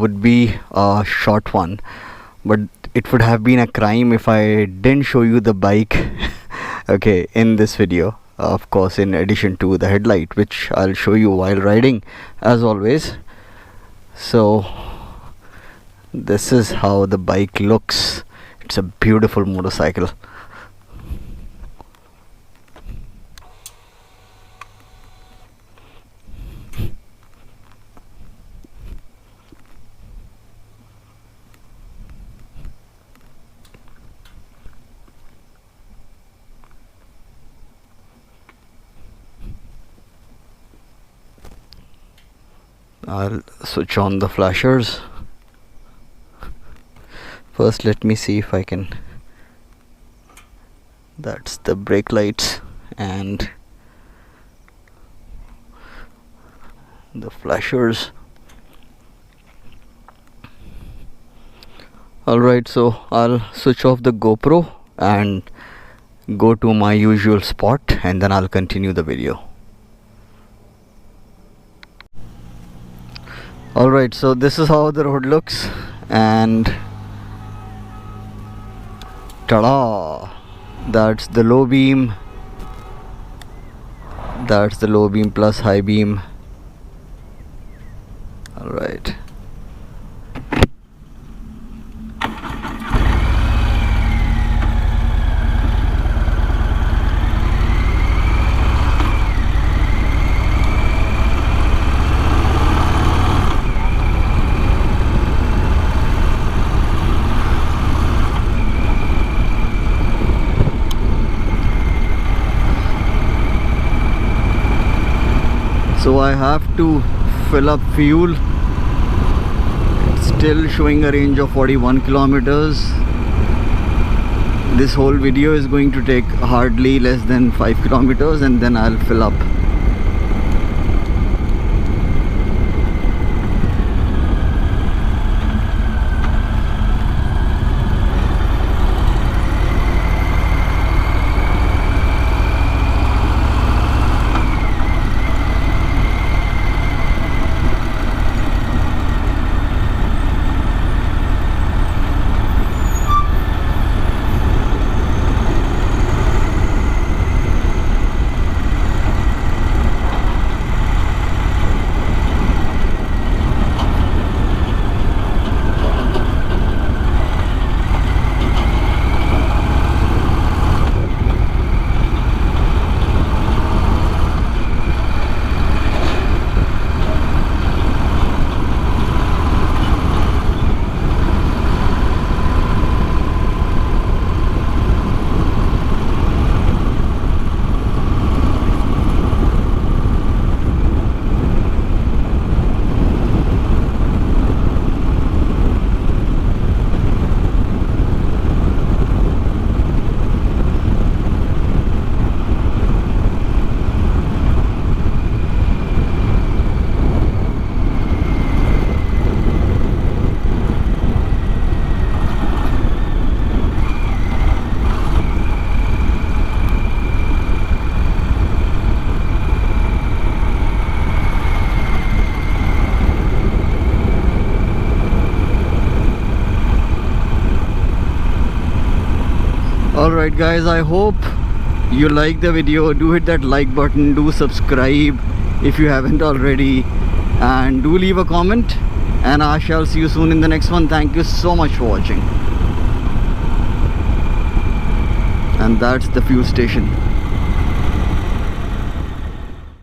would be a short one, but it would have been a crime if I didn't show you the bike okay, in this video. Of course, in addition to the headlight, which I'll show you while riding as always. So this is how the bike looks. It's a beautiful motorcycle. I'll switch on the flashers. First, let me see if I can. That's the brake lights and the flashers. Alright, so I'll switch off the GoPro and go to my usual spot, and then I'll continue the video. Alright, so this is how the road looks, and ta-da! That's the low beam. That's the low beam plus high beam. Alright. So I have to fill up fuel. It's still showing a range of 41 kilometers. This whole video is going to take hardly less than 5 kilometers, and then I'll fill up. Alright guys, I hope you like the video. Do hit that like button, do subscribe if you haven't already, and do leave a comment, and I shall see you soon in the next one. Thank you so much for watching. And that's the fuel station.